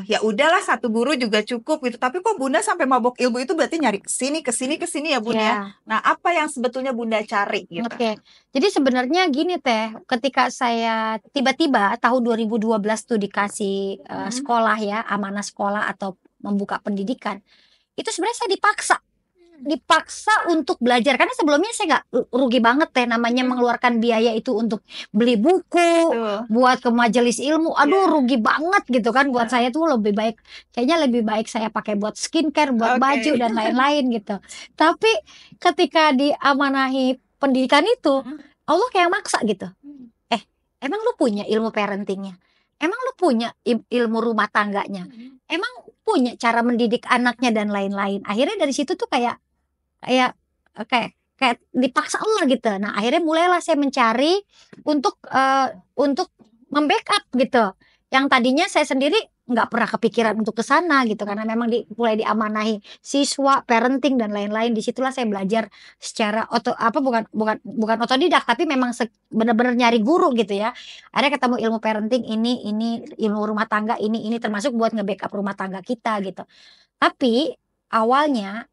ya udahlah satu guru juga cukup gitu. Tapi kok Bunda sampai mabok ilmu itu berarti nyari kesini ya Bun ya. Ya. Nah apa yang sebetulnya Bunda cari gitu? Oke, jadi sebenarnya gini teh, ketika saya tiba-tiba tahun 2012 tuh dikasih sekolah ya, amanah sekolah atau membuka pendidikan, itu sebenarnya saya dipaksa untuk belajar karena sebelumnya saya nggak rugi banget teh, namanya mengeluarkan biaya itu untuk beli buku, buat ke majelis ilmu, aduh rugi banget gitu kan buat saya tuh kayaknya lebih baik saya pakai buat skincare, buat baju dan lain-lain gitu. Tapi ketika diamanahi pendidikan itu, Allah kayak maksa gitu. Emang lu punya ilmu parentingnya? Emang lu punya ilmu rumah tangganya? Emang punya cara mendidik anaknya dan lain-lain? Akhirnya dari situ tuh kayak dipaksa Allah gitu. Nah akhirnya mulailah saya mencari untuk membackup gitu. Yang tadinya saya sendiri nggak pernah kepikiran untuk ke sana gitu karena memang mulai diamanahi siswa, parenting dan lain-lain. Disitulah saya belajar secara bukan otodidak tapi memang benar-benar nyari guru gitu ya. Akhirnya ketemu ilmu parenting ini ilmu rumah tangga ini termasuk buat nge-backup rumah tangga kita gitu. Tapi awalnya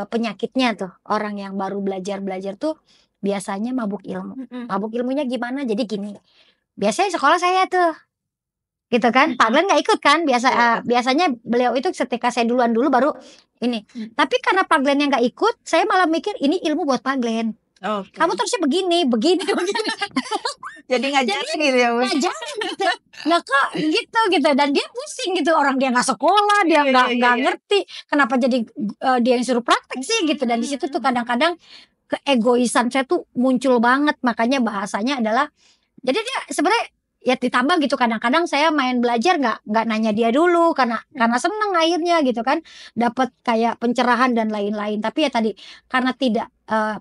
penyakitnya tuh orang yang baru belajar tuh biasanya mabuk ilmu. Mabuk ilmunya gimana? Jadi gini, biasanya sekolah saya tuh gitu kan, Pak Glenn nggak ikut kan, biasanya beliau itu ketika saya duluan dulu baru ini. Tapi karena Pak Glenn yang nggak ikut, saya malah mikir ini ilmu buat Pak Glenn. Kamu terusnya begini. Jadi ngajarin gitu ya Bun. Ngajarin gitu. Nggak kok gitu dan dia pusing gitu, orang dia nggak sekolah, dia nggak ngerti kenapa jadi dia yang suruh praktek sih gitu. Dan di situ tuh kadang-kadang keegoisan saya tuh muncul banget, makanya bahasanya adalah jadi dia sebenarnya ya ditambah gitu, kadang-kadang saya main belajar nggak nanya dia dulu karena seneng akhirnya gitu kan, dapat kayak pencerahan dan lain-lain. Tapi ya tadi karena tidak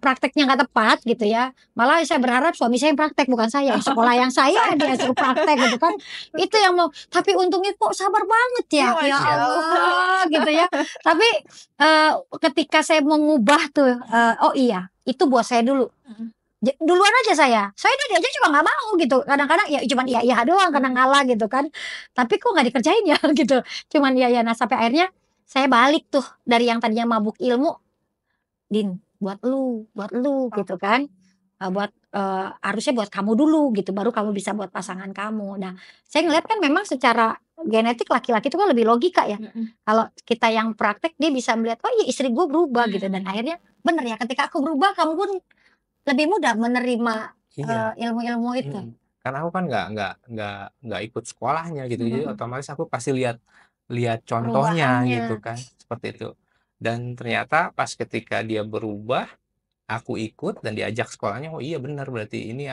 prakteknya nggak tepat gitu ya, malah saya berharap suami saya yang praktek bukan saya, yang sekolah yang saya dia suruh praktek gitu kan, itu yang mau. Tapi untungnya kok sabar banget ya, ya Allah gitu ya. Tapi ketika saya mengubah tuh, oh iya itu buat saya dulu. Duluan aja saya diajak juga nggak mau gitu, kadang-kadang ya cuman iya doang karena ngalah gitu kan, tapi kok nggak dikerjain ya gitu, cuman iya. Nah sampai akhirnya saya balik tuh dari yang tadinya mabuk ilmu, Din buat lu gitu kan, harusnya buat kamu dulu gitu, baru kamu bisa buat pasangan kamu. Nah saya ngeliat kan memang secara genetik laki-laki itu kan lebih logika ya, kalau kita yang praktek dia bisa melihat oh iya istri gue berubah gitu, dan akhirnya bener ya ketika aku berubah kamu pun lebih mudah menerima ilmu-ilmu itu. Karena aku kan nggak ikut sekolahnya gitu, jadi otomatis aku pasti lihat contohnya gitu kan, seperti itu. Dan ternyata pas ketika dia berubah, aku ikut dan diajak sekolahnya, oh iya benar berarti ini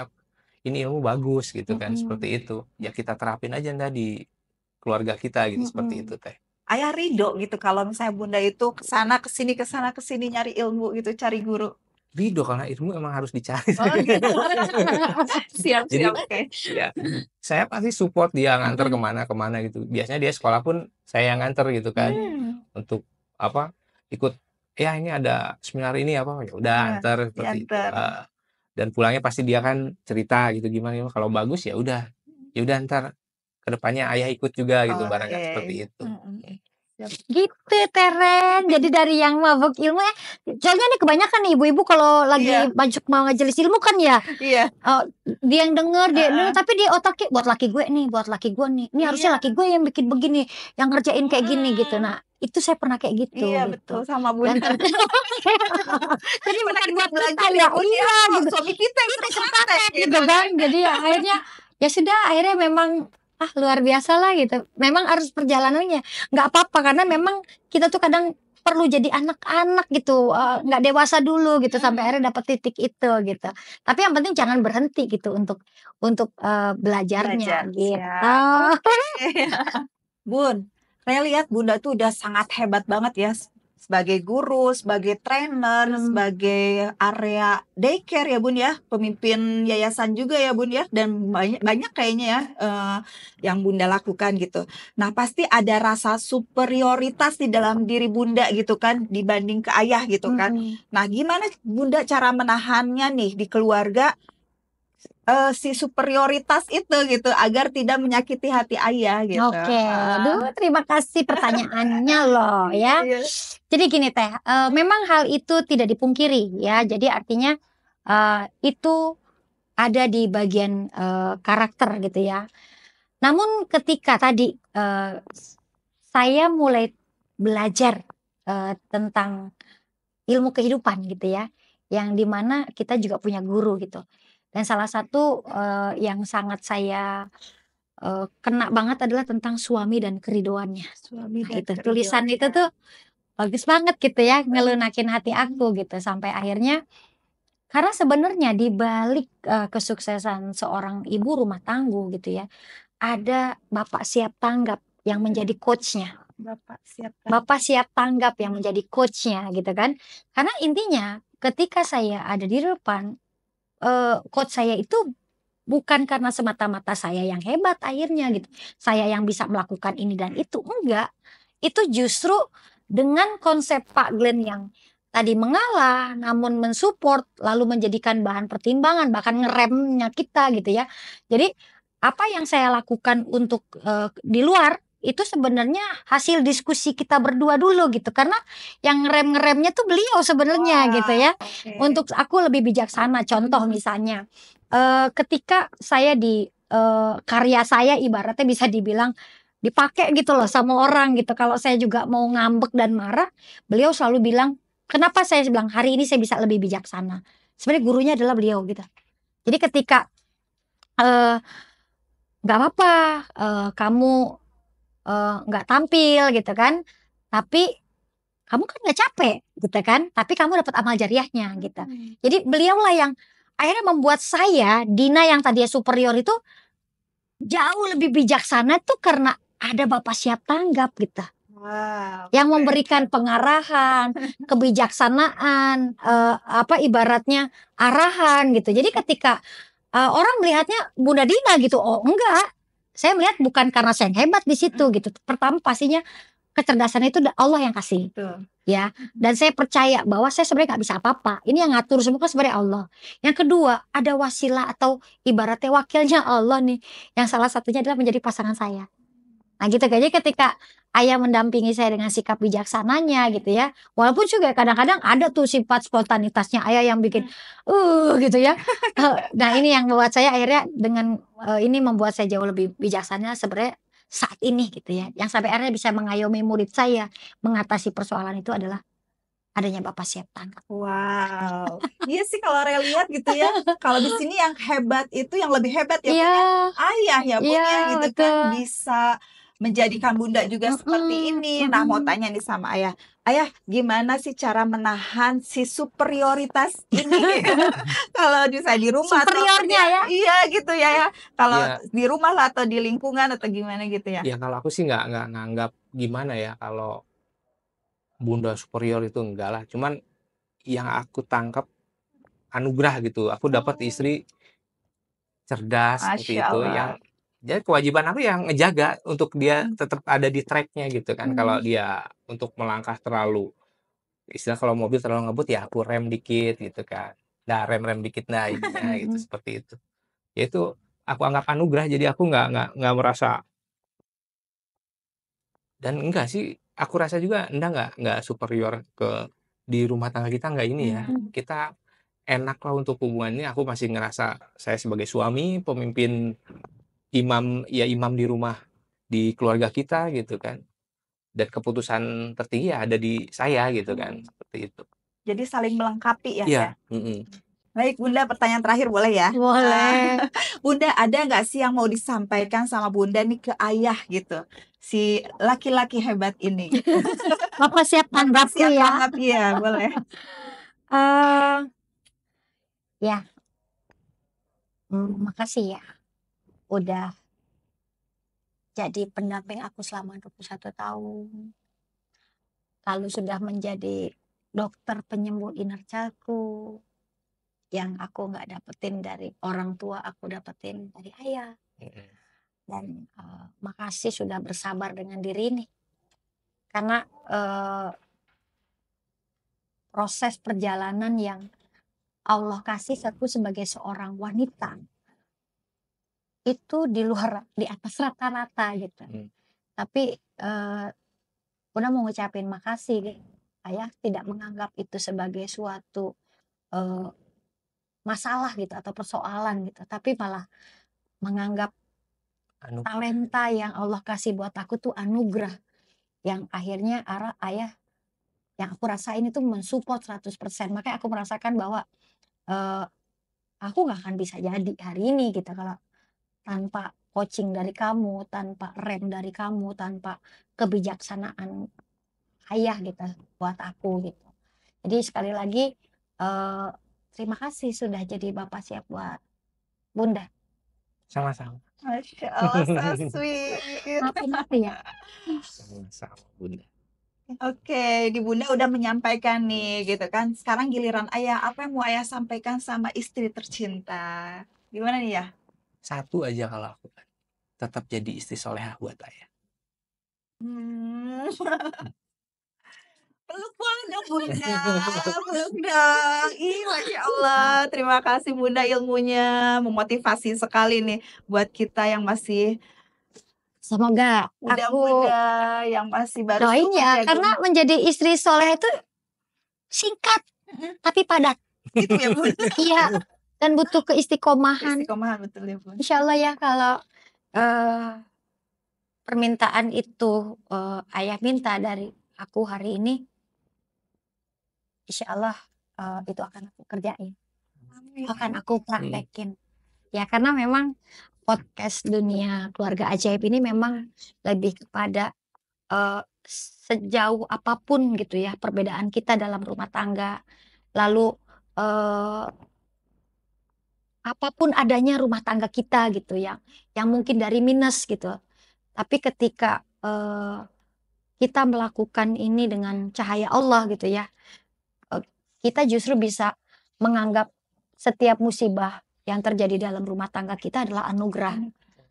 ilmu bagus gitu kan, seperti itu. Ya kita terapin aja di keluarga kita gitu, seperti itu teh. Ayah ridho gitu kalau misalnya Bunda itu kesana kesini nyari ilmu gitu, cari guru. ridho karena ilmu emang harus dicari. Oh, gitu. Siap, Jadi oke. ya saya pasti support dia nganter kemana gitu. Biasanya dia sekolah pun saya yang nganter gitu kan. Untuk apa? Ikut ya ini ada seminar ini apa ya udah antar seperti itu. Diantar. Dan pulangnya pasti dia kan cerita gitu gimana kalau bagus ya udah ntar kedepannya ayah ikut juga gitu barangkali seperti itu. Gitu Teren. Jadi dari yang mabuk ilmu ya, soalnya nih kebanyakan nih ibu-ibu kalau lagi mau ngejelis ilmu kan ya, Iya. dia yang denger tapi dia otaknya buat laki gue nih, ini harusnya laki gue yang bikin begini, yang ngerjain kayak gini gitu. Nah itu saya pernah kayak gitu. Iya, gitu. betul sama Bunda. Jadi bukan buat belajar ya, iya, gitu. suami kita yang praktek Gitu kan. Jadi akhirnya ya sudah, akhirnya memang luar biasa lah gitu. Memang harus perjalanannya. Nggak apa-apa karena memang kita tuh kadang perlu jadi anak-anak gitu, nggak dewasa dulu gitu sampai akhirnya dapat titik itu gitu. Tapi yang penting jangan berhenti gitu untuk belajarnya gitu. Bun, saya lihat Bunda tuh udah sangat hebat banget ya sebagai guru, sebagai trainer, sebagai area daycare ya Bun ya, pemimpin yayasan juga ya Bun ya, dan banyak kayaknya ya yang Bunda lakukan gitu. Nah pasti ada rasa superioritas di dalam diri Bunda gitu kan dibanding ke ayah gitu kan. Nah gimana Bunda cara menahannya nih di keluarga si superioritas itu gitu agar tidak menyakiti hati ayah gitu. Oke, aduh terima kasih pertanyaannya loh ya. Jadi gini Teh, memang hal itu tidak dipungkiri ya. Jadi artinya itu ada di bagian karakter gitu ya. Namun ketika tadi saya mulai belajar tentang ilmu kehidupan gitu ya, yang dimana kita juga punya guru gitu. Dan salah satu yang sangat saya kena banget adalah tentang suami dan keridoannya. Nah itu tulisan itu tuh bagus banget gitu ya, ngelunakin hati aku gitu. Sampai akhirnya karena sebenarnya di balik kesuksesan seorang ibu rumah tangga gitu ya, ada bapak siap tanggap yang menjadi coachnya. Bapak siap tanggap yang menjadi coachnya gitu kan. Karena intinya ketika saya ada di depan, coach saya itu bukan karena semata-mata saya yang hebat akhirnya gitu. Saya yang bisa melakukan ini dan itu, enggak. Itu justru dengan konsep Pak Glenn yang tadi mengalah namun mensupport lalu menjadikan bahan pertimbangan bahkan ngeremnya kita gitu ya. Jadi apa yang saya lakukan untuk di luar itu sebenarnya hasil diskusi kita berdua dulu gitu, karena yang ngeremnya tuh beliau sebenarnya gitu ya. Untuk aku lebih bijaksana. Contoh misalnya ketika saya di karya saya ibaratnya bisa dibilang dipakai gitu loh sama orang gitu. Kalau saya juga mau ngambek dan marah, beliau selalu bilang, kenapa saya bilang hari ini saya bisa lebih bijaksana. Sebenarnya gurunya adalah beliau gitu. Jadi ketika nggak apa-apa kamu nggak tampil gitu kan, tapi kamu kan nggak capek gitu kan, tapi kamu dapat amal jariahnya gitu. Jadi beliaulah yang akhirnya membuat saya, Dina yang tadinya superior itu jauh lebih bijaksana tuh karena ada bapak siap tanggap gitu. Yang memberikan pengarahan, kebijaksanaan, ibaratnya arahan gitu. Jadi ketika orang melihatnya Bunda Dina gitu, oh enggak, saya melihat bukan karena saya yang hebat di situ gitu. Pertama pastinya kecerdasan itu Allah yang kasih. Ya, dan saya percaya bahwa saya sebenarnya nggak bisa apa-apa. Ini yang ngatur semua kan sebenarnya Allah. Yang kedua, ada wasilah atau ibaratnya wakilnya Allah nih, yang salah satunya adalah menjadi pasangan saya. Nah gitu kayaknya ketika ayah mendampingi saya dengan sikap bijaksananya gitu ya. Walaupun juga kadang-kadang ada tuh sifat spontanitasnya ayah yang bikin gitu ya. Nah ini yang membuat saya akhirnya dengan ini membuat saya jauh lebih bijaksana sebenarnya saat ini gitu ya. Yang sampai akhirnya bisa mengayomi murid saya mengatasi persoalan itu adalah adanya bapak siap tanggap. Wow, iya sih kalau Rel lihat gitu ya. Kalau di sini yang hebat itu yang lebih hebat ya Iya, punya ayah ya punya iya gitu kan betul. bisa menjadikan Bunda juga seperti ini. Nah mau tanya nih sama ayah, ayah gimana sih cara menahan si superioritas ini? Kalau bisa di rumah atau Superiornya ya. iya gitu ya kalau Iya. di rumah lah atau di lingkungan atau gimana gitu ya. Ya kalau aku sih nggak nganggap gimana ya kalau Bunda superior itu enggak lah. Cuman yang aku tangkap anugerah gitu. Aku dapat Oh, istri cerdas seperti Masya itu yang Allah. jadi kewajiban aku yang ngejaga untuk dia Hmm, tetap ada di track-nya gitu kan. Kalau hmm. dia untuk melangkah terlalu istilah kalau mobil terlalu ngebut ya aku rem dikit gitu kan. Nah, rem-rem dikit nah ininya gitu seperti itu. Ya itu aku anggap anugerah jadi aku nggak merasa dan enggak sih aku rasa juga nggak superior ke di rumah tangga kita nggak ini ya. Hmm. Kita enak lah untuk hubungan ini aku masih ngerasa saya sebagai suami, pemimpin imam di rumah di keluarga kita gitu kan. Dan keputusan tertinggi ya ada di saya gitu kan, seperti itu. Jadi saling melengkapi ya, ya. Iya, mhm. Baik Bunda, pertanyaan terakhir boleh ya? Boleh. Bunda, ada nggak sih yang mau disampaikan sama Bunda nih ke ayah gitu? Si laki-laki hebat ini. Bapak siap Bapak tanggapku siap ya. banget ya, boleh. Eh, ya, makasih ya udah jadi pendamping aku selama 21 tahun. Lalu sudah menjadi dokter penyembuh inner childku yang aku nggak dapetin dari orang tua, aku dapetin dari ayah. Mhm. Dan makasih sudah bersabar dengan diri ini. Karena proses perjalanan yang Allah kasih aku sebagai seorang wanita itu di atas rata-rata gitu. Mmm. Tapi Bunda mau ngucapin makasih deh. Ayah tidak menganggap itu sebagai suatu eh, masalah gitu atau persoalan gitu, tapi malah menganggap Anu talenta yang Allah kasih buat aku tuh anugerah yang akhirnya ayah yang aku rasain itu mensupport 100%. Makanya aku merasakan bahwa eh, aku nggak akan bisa jadi hari ini gitu kalau tanpa coaching dari kamu, tanpa rem dari kamu, tanpa kebijaksanaan ayah gitu buat aku gitu. Jadi sekali lagi eh, terima kasih sudah jadi bapak siap buat Bunda. sama-sama. Masya Allah, so sweet. Maafin aku ya. Sama-sama, Bunda. Oke, di Bunda udah menyampaikan nih gitu kan. Sekarang giliran ayah, apa yang mau ayah sampaikan sama istri tercinta? Gimana nih ya? Satu aja kalau aku kan, tetap jadi istri solehah buat ayah. Hmm. Peluk dong Bunda, peluk dong. Ih, Masya Allah. Terima kasih Bunda ilmunya. Memotivasi sekali nih buat kita yang masih Semoga aku muda-muda, yang masih baru doain ya, ya karena menjadi istri soleh itu singkat tapi padat. Gitu ya Bun. Iya, dan butuh keistiqomahan. Istiqomah betul ya Bun. Insya Allah ya kalau permintaan itu ayah minta dari aku hari ini, insya Allah itu akan aku kerjain, Amin. akan aku praktekin. Ya karena memang podcast Dunia Keluarga Ajaib ini memang lebih kepada sejauh apapun gitu ya perbedaan kita dalam rumah tangga, lalu apapun adanya rumah tangga kita gitu yang mungkin dari minus gitu. Tapi ketika kita melakukan ini dengan cahaya Allah gitu ya, kita justru bisa menganggap setiap musibah yang terjadi dalam rumah tangga kita adalah anugerah.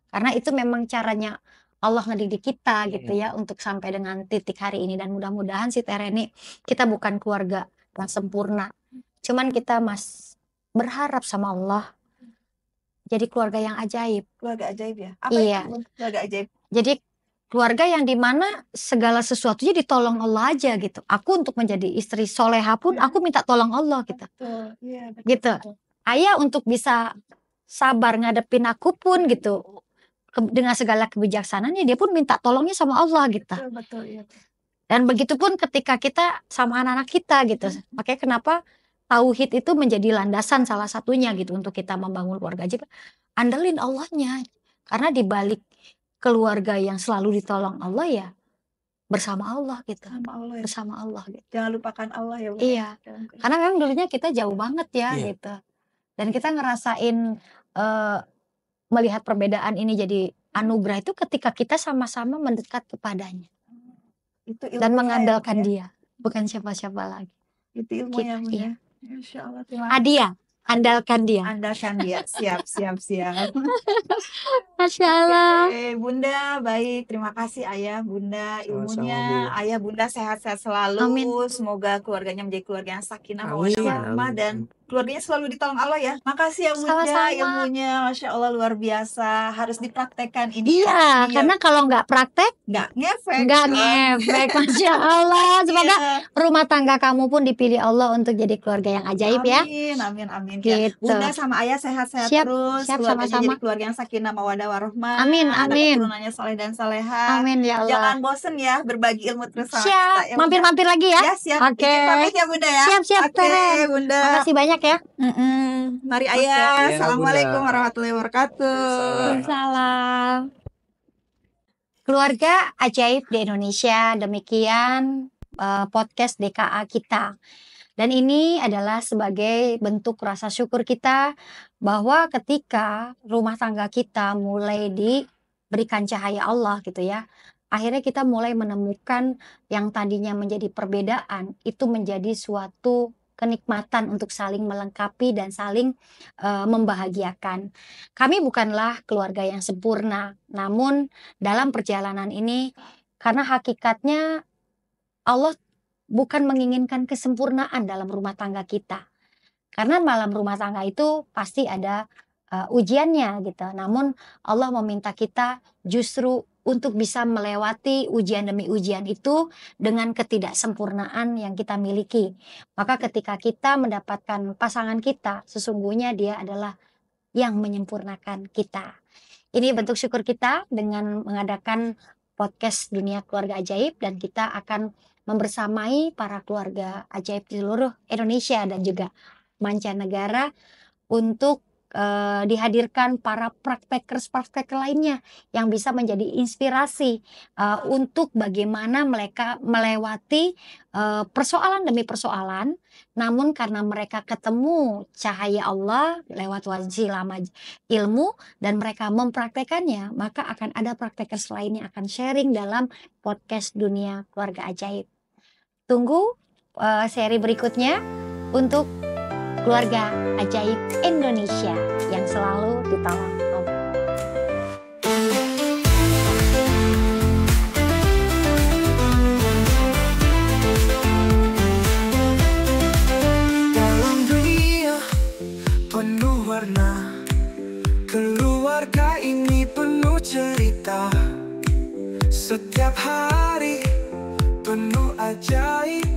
Karena itu memang caranya Allah ngedidik kita gitu ya untuk sampai dengan titik hari ini. Dan mudah-mudahan si Tereni kita bukan keluarga yang sempurna. Cuman kita berharap sama Allah jadi keluarga yang ajaib. Keluarga ajaib ya? Apa Iya. itu Bun? Keluarga ajaib. Jadi keluarga yang dimana segala sesuatunya ditolong Allah aja gitu. Aku untuk menjadi istri soleha pun aku minta tolong Allah gitu. Betul. Iya, betul. Gitu. Ayah untuk bisa sabar ngadepin aku pun gitu. Dengan segala kebijaksanaannya dia pun minta tolongnya sama Allah gitu. Betul, betul, iya. Dan begitupun ketika kita sama anak-anak kita gitu. Makanya kenapa tauhid itu menjadi landasan salah satunya gitu untuk kita membangun keluarga ajaib. Andelin Allahnya. Karena di balik keluarga yang selalu ditolong Allah ya bersama Allah gitu. Sama Allah ya. Bersama Allah gitu. Jangan lupakan Allah ya Bun. Iya. Karena memang dulunya kita jauh banget ya gitu. Dan kita ngerasain melihat perbedaan ini jadi anugerah itu ketika kita sama-sama mendekat kepadanya. Itu Dan mengandalkan ya. dia. Bukan siapa-siapa lagi. Itu ilmunya Gitu, Bun ya. iya. Masya Allah. Terima Hadiah. Andalkan dia. Andalkan dia. Siap. Masya Allah. Oke, Bunda, baik. Terima kasih Ayah, Bunda, ilmunya. Sama-sama, Bu. Ayah, Bunda sehat-sehat selalu. Amin. Semoga keluarganya menjadi keluarga yang sakinah, Amin, mawaddah, warahmah, amin. dan keluarganya selalu ditolong Allah ya. Makasih ya Bunda, Sama-sama. ilmunya. Masya Allah, luar biasa. Harus dipraktekkan ini. Iya, karena kalau nggak praktek, nggak ngefek. nggak ngefek. Masya Allah. Semoga Iya. rumah tangga kamu pun dipilih Allah untuk jadi keluarga yang ajaib ya. Amin. Ya. Gitu. Bunda sama Ayah sehat-sehat Siap, terus. siap, Keluarganya sama-sama. jadi keluarga yang sakinah, mawaddah, warahmah. Amin, Anak amin. keturunannya saleh dan salehah. Amin ya Allah. Jangan bosen ya berbagi ilmu terus sama kita. Siap, Ya, Bunda. mampir-mampir lagi ya. Ya, siap. Oke. Izin pamit ya Bunda ya. Siap, Oke, keren. Bunda. Makasih banyak ya. Mari Oke. Ayah. Iya, Assalamualaikum Bunda. warahmatullahi wabarakatuh. Waalaikumsalam. Keluarga ajaib di Indonesia, demikian podcast DKA kita. Dan ini adalah sebagai bentuk rasa syukur kita bahwa ketika rumah tangga kita mulai diberikan cahaya Allah gitu ya, akhirnya kita mulai menemukan yang tadinya menjadi perbedaan itu menjadi suatu kenikmatan untuk saling melengkapi dan saling membahagiakan. Kami bukanlah keluarga yang sempurna, namun dalam perjalanan ini karena hakikatnya Allah bukan menginginkan kesempurnaan dalam rumah tangga kita. Karena dalam rumah tangga itu pasti ada ujiannya gitu. Namun Allah meminta kita justru untuk bisa melewati ujian demi ujian itu dengan ketidaksempurnaan yang kita miliki. Maka ketika kita mendapatkan pasangan kita, sesungguhnya dia adalah yang menyempurnakan kita. Ini bentuk syukur kita dengan mengadakan podcast Dunia Keluarga Ajaib, dan kita akan membersamai para keluarga ajaib di seluruh Indonesia dan juga mancanegara untuk dihadirkan para praktekers lainnya yang bisa menjadi inspirasi untuk bagaimana mereka melewati persoalan demi persoalan, namun karena mereka ketemu cahaya Allah lewat wasilah ilmu dan mereka mempraktekannya, maka akan ada praktekers lain yang akan sharing dalam podcast Dunia Keluarga Ajaib. Tunggu seri berikutnya untuk keluarga ajaib Indonesia yang selalu ditolong Allah. Dalam dunia penuh warna, keluarga ini penuh cerita. Setiap hari penuh ajaib.